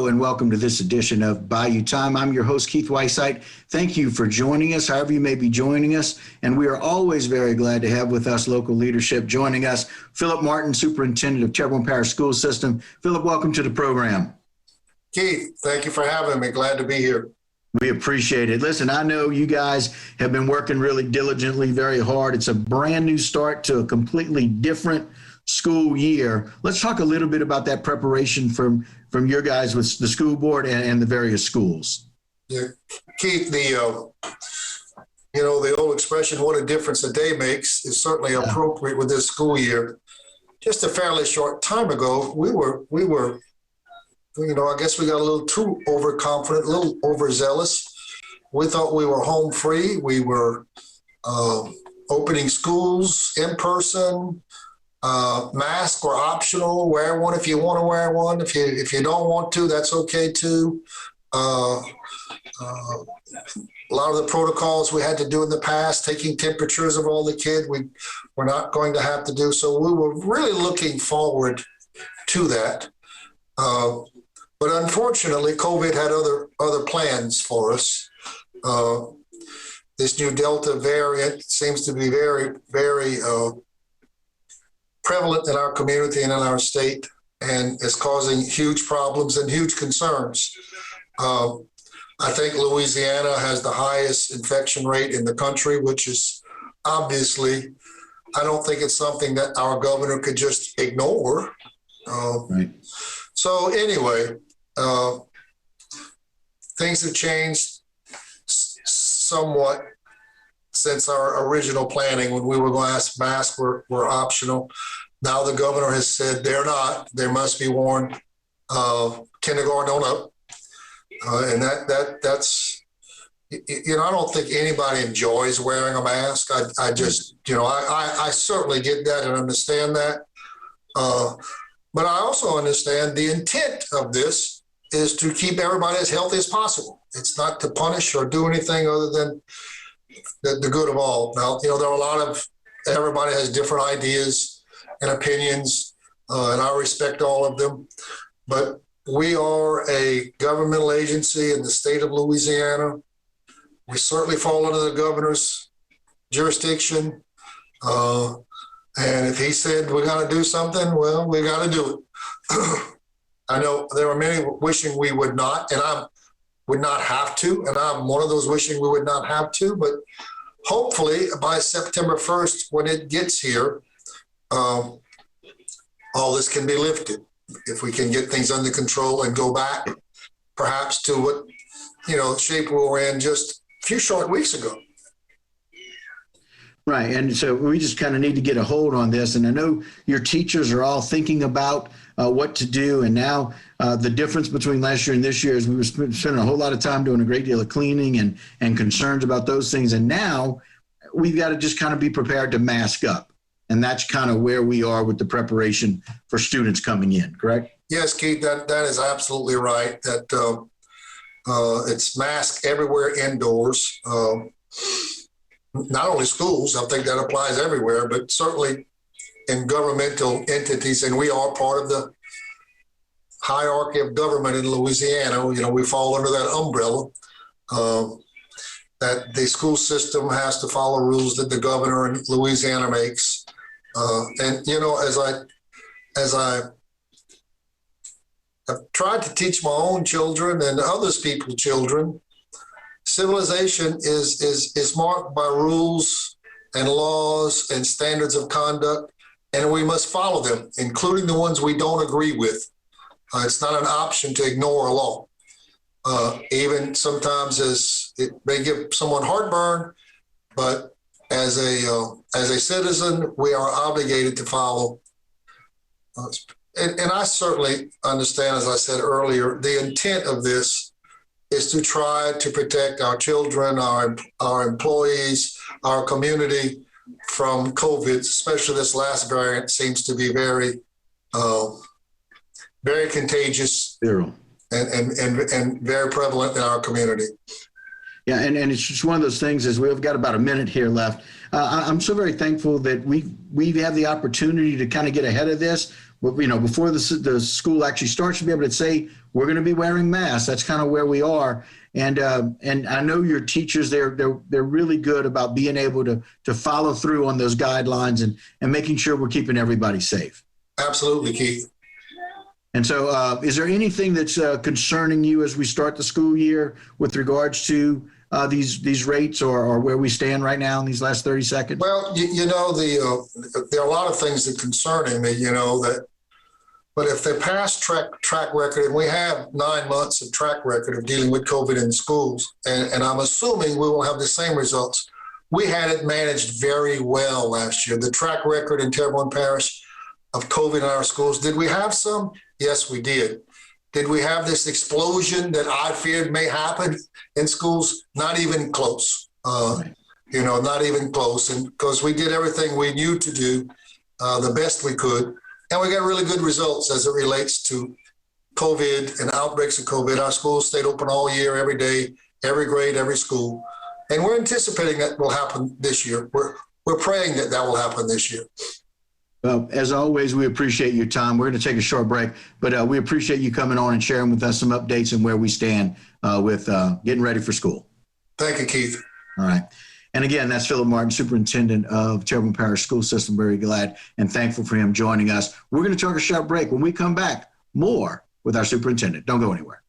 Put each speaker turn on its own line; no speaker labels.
Hello and welcome to this edition of Bayou Time. I'm your host, Keith Weisheit. Thank you for joining us, however you may be joining us. And we are always very glad to have with us local leadership joining us. Philip Martin, Superintendent of Terrebonne Parish School System. Philip, welcome to the program.
Keith, thank you for having me. Glad to be here.
We appreciate it. Listen, I know you guys have been working really diligently, very hard. It's a brand new start to a completely different school year. Let's talk a little bit about that preparation from your guys with the school board and the various schools.
Yeah, Keith, the old expression, what a difference a day makes, is certainly appropriate with this school year. Just a fairly short time ago, we were, I guess we got a little too overconfident, a little overzealous. We thought we were home free. We were opening schools in person. Masks were optional. Wear one if you want to wear one. If you don't want to, that's okay too. A lot of the protocols we had to do in the past, taking temperatures of all the kids, we're not going to have to do. So we were really looking forward to that. But unfortunately, COVID had other plans for us. This new Delta variant seems to be very, very prevalent in our community and in our state, and is causing huge problems and huge concerns. I think Louisiana has the highest infection rate in the country, which is obviously, I don't think it's something that our governor could just ignore.
Right.
So anyway, things have changed somewhat since our original planning, when we were going to ask masks were optional. Now the governor has said they're not. They must be worn kindergarten on up. And that's, I don't think anybody enjoys wearing a mask. I just, I certainly get that and understand that. But I also understand the intent of this is to keep everybody as healthy as possible. It's not to punish or do anything other than the good of all. Now, there are a lot of, everybody has different ideas and opinions, and I respect all of them. But we are a governmental agency in the state of Louisiana. We certainly fall under the governor's jurisdiction. And if he said we got to do something, well, we got to do it. I know there are many wishing we would not, and I would not have to, and I'm one of those wishing we would not have to, but hopefully by September 1st, when it gets here, all this can be lifted. If we can get things under control and go back perhaps to what, shape we were in just a few short weeks ago.
Right. And so we just kind of need to get a hold on this. And I know your teachers are all thinking about what to do. And now the difference between last year and this year is we were spending a whole lot of time doing a great deal of cleaning and concerns about those things. And now we've got to just kind of be prepared to mask up. And that's kind of where we are with the preparation for students coming in, correct?
Yes, Keith, that is absolutely right. That it's mask everywhere indoors. Not only schools, I think that applies everywhere, but certainly in governmental entities, and we are part of the hierarchy of government in Louisiana. We fall under that umbrella, that the school system has to follow rules that the governor in Louisiana makes. And as I have tried to teach my own children and others people's children, civilization is marked by rules and laws and standards of conduct, and we must follow them, including the ones we don't agree with. It's not an option to ignore a law, even sometimes as it may give someone heartburn, but as a citizen, we are obligated to follow. And I certainly understand, as I said earlier, the intent of this is to try to protect our children, our employees, our community from COVID, especially this last variant seems to be very, very contagious and very prevalent in our community.
Yeah, and it's just one of those things is we've got about a minute here left. I'm so very thankful that we have the opportunity to kind of get ahead of this, before the school actually starts, to be able to say we're going to be wearing masks. That's kind of where we are. And I know your teachers, they're really good about being able to follow through on those guidelines and making sure we're keeping everybody safe.
Absolutely, Keith.
And so is there anything that's concerning you as we start the school year with regards to these rates or where we stand right now in these last 30 seconds?
Well, there are a lot of things that concerning me, but if they pass track record, and we have 9 months of track record of dealing with COVID in schools, and I'm assuming we will have the same results. We had it managed very well last year. The track record in Terrebonne Parish of COVID in our schools, did we have some? Yes, we did. Did we have this explosion that I feared may happen in schools? Not even close. Not even close. And because we did everything we knew to do, the best we could. And we got really good results as it relates to COVID and outbreaks of COVID. Our schools stayed open all year, every day, every grade, every school. And we're anticipating that will happen this year. We're praying that will happen this year.
Well, as always, we appreciate your time. We're going to take a short break, but we appreciate you coming on and sharing with us some updates and where we stand with getting ready for school.
Thank you, Keith.
All right. And again, that's Philip Martin, Superintendent of Terrebonne Parish School System. Very glad and thankful for him joining us. We're going to take a short break. When we come back, more with our superintendent. Don't go anywhere.